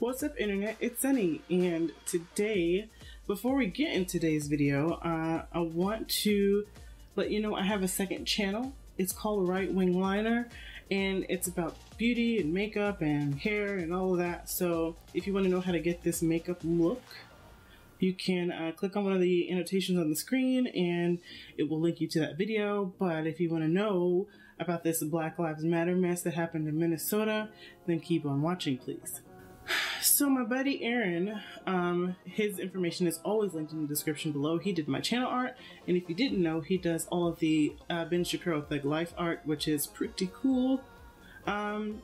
What's up, internet? It's Sunny, and today, before we get into today's video, I want to let you know I have a second channel. It's called Right Wing Liner, and it's about beauty and makeup and hair and all of that. So if you want to know how to get this makeup look, you can click on one of the annotations on the screen and it will link you to that video. But if you want to know about this Black Lives Matter mess that happened in Minnesota, then keep on watching, please. So my buddy Aaron, his information is always linked in the description below. He did my channel art, and if you didn't know, he does all of the Ben Shapiro Thug Life art, which is pretty cool.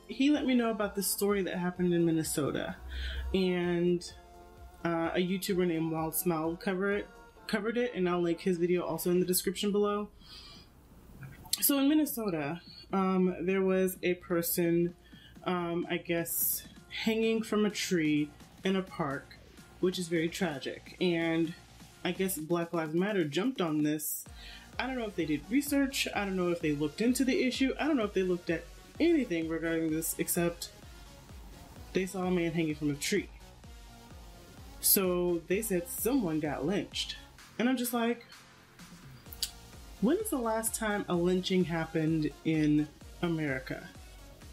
He let me know about this story that happened in Minnesota, and a YouTuber named Wild Smile covered it, and I'll link his video also in the description below. So in Minnesota, there was a person, I guess, hanging from a tree in a park, which is very tragic. And I guess Black Lives Matter jumped on this. I don't know if they did research. I don't know if they looked into the issue. I don't know if they looked at anything regarding this, except they saw a man hanging from a tree. So they said someone got lynched. And I'm just like, when is the last time a lynching happened in America?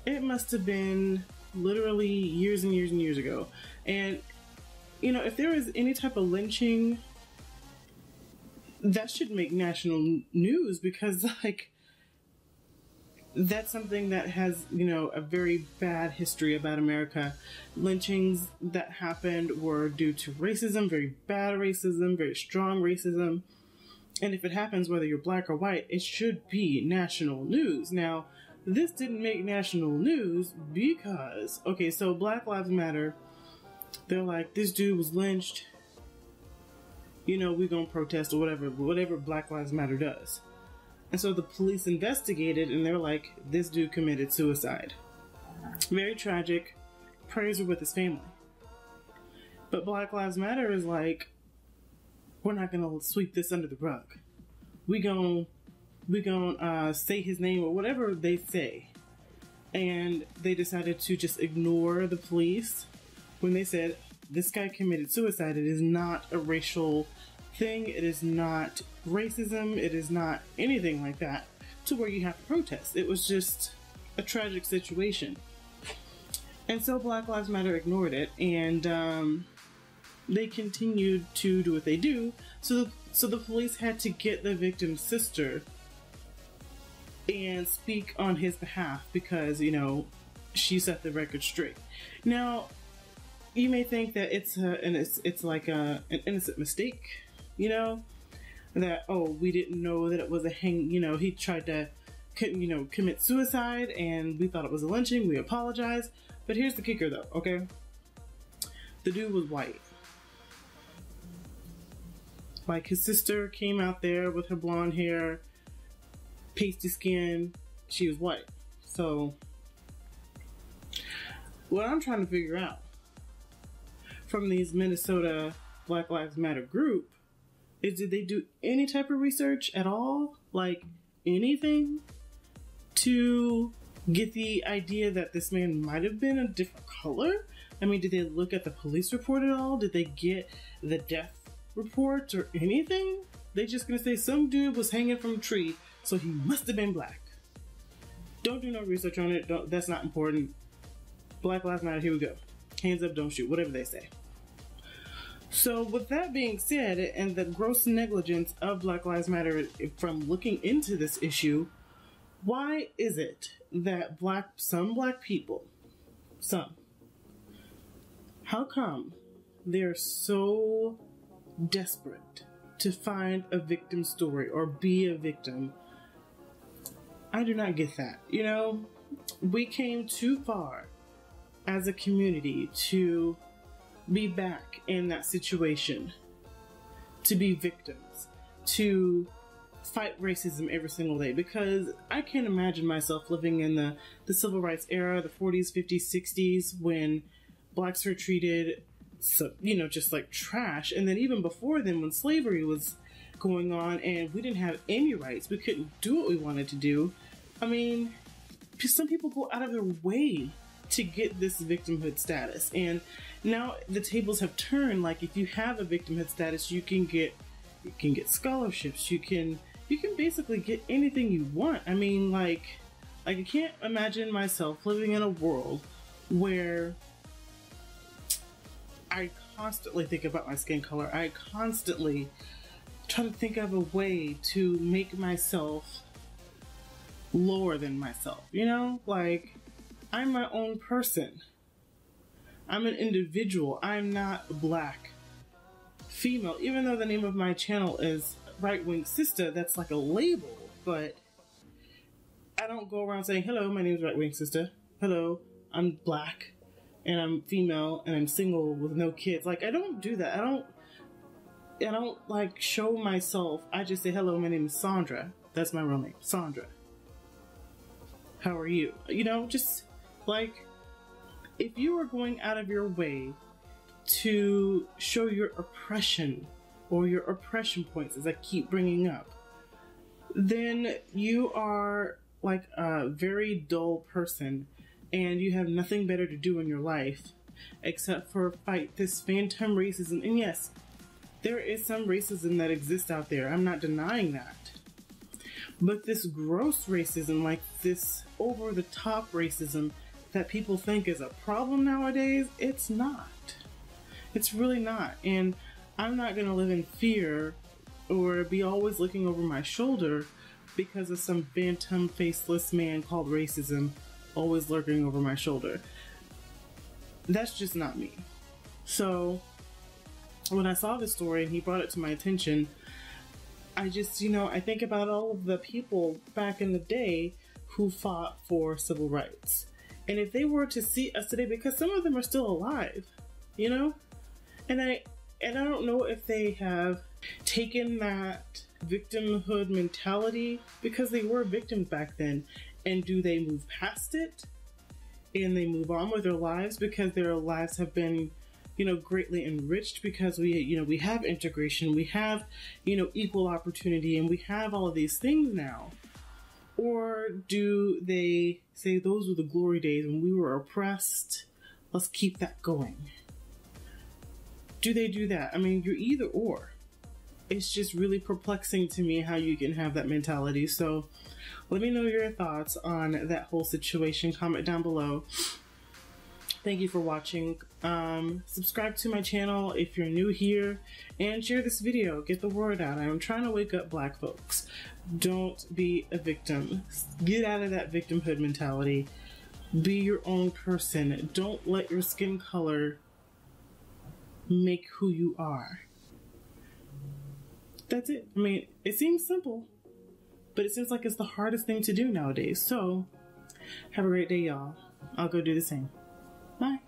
It must have been literally years and years and years ago. And you know, if there is any type of lynching, that should make national news, because like, that's something that has, you know, a very bad history about America. Lynchings that happened were due to racism, very bad racism, very strong racism. And if it happens, whether you're black or white, it should be national news. Now, this didn't make national news because, okay, so Black Lives Matter, they're like, this dude was lynched, you know, we're gonna protest or whatever Black Lives Matter does. And so the police investigated, and they're like, this dude committed suicide. Very tragic. Prayers are with his family. But Black Lives Matter is like, we're not gonna sweep this under the rug. We gonna say his name or whatever they say. And they decided to just ignore the police when they said, this guy committed suicide. It is not a racial thing. It is not racism. It is not anything like that to where you have to protest. It was just a tragic situation. And so Black Lives Matter ignored it, and they continued to do what they do. So the police had to get the victim's sister and speak on his behalf because, you know, she set the record straight. Now, you may think that it's like an innocent mistake, you know, that, oh, we didn't know that it was you know, he tried to, you know, commit suicide and we thought it was a lynching. We apologize. But here's the kicker though, okay? The dude was white. Like, his sister came out there with her blonde hair, pasty skin. She was white. So what I'm trying to figure out from these Minnesota Black Lives Matter group is, did they do any type of research at all? Like, anything to get the idea that this man might have been a different color? I mean, did they look at the police report at all? Did they get the death report or anything? They just gonna say some dude was hanging from a tree, so he must have been black. Don't do no research on it. That's not important. Black Lives Matter, here we go. Hands up, don't shoot, whatever they say. So with that being said, and the gross negligence of Black Lives Matter from looking into this issue, why is it that some black people, how come they're so desperate to find a victim story or be a victim? I do not get that. You know, we came too far as a community to be back in that situation, to be victims, to fight racism every single day, because I can't imagine myself living in the civil rights era, the 40s, 50s, 60s, when blacks were treated, so, you know, just like trash. And then even before then, when slavery was going on and we didn't have any rights, we couldn't do what we wanted to do. I mean, some people go out of their way to get this victimhood status. And now the tables have turned. Like, if you have a victimhood status, you can get scholarships, you can basically get anything you want. I mean, like I can't imagine myself living in a world where I constantly think about my skin color. I constantly try to think of a way to make myself lower than myself, you know? Like, I'm my own person. I'm an individual. I'm not black female. Even though the name of my channel is Right Wing Sister, that's like a label, but I don't go around saying, hello, my name is Right Wing Sister. Hello, I'm black and I'm female and I'm single with no kids. Like, I don't do that. I don't like show myself. I just say, hello, my name is Sandra. That's my real name, Sandra. How are you? You know, just like, if you are going out of your way to show your oppression or your oppression points, as I keep bringing up, then you are like a very dull person and you have nothing better to do in your life except for fight this phantom racism. And yes, there is some racism that exists out there. I'm not denying that. But this gross racism, like this over-the-top racism that people think is a problem nowadays, it's not. It's really not. And I'm not going to live in fear or be always looking over my shoulder because of some phantom faceless man called racism always lurking over my shoulder. That's just not me. So when I saw this story and he brought it to my attention, I just, you know, I think about all of the people back in the day who fought for civil rights. And if they were to see us today, because some of them are still alive, you know? And I don't know if they have taken that victimhood mentality, because they were victims back then, and do they move past it and they move on with their lives because their lives have been, you know, greatly enriched because we have integration, we have, you know, equal opportunity, and we have all of these things now? Or do they say those were the glory days when we were oppressed, let's keep that going? Do they do that? I mean, you're either or. It's just really perplexing to me how you can have that mentality. So let me know your thoughts on that whole situation. Comment down below. Thank you for watching. Subscribe to my channel if you're new here, and share this video. Get the word out. I'm trying to wake up black folks. Don't be a victim. Get out of that victimhood mentality. Be your own person. Don't let your skin color make who you are. That's it. I mean, it seems simple, but it seems like it's the hardest thing to do nowadays. So, have a great day, y'all. I'll go do the same. Bye.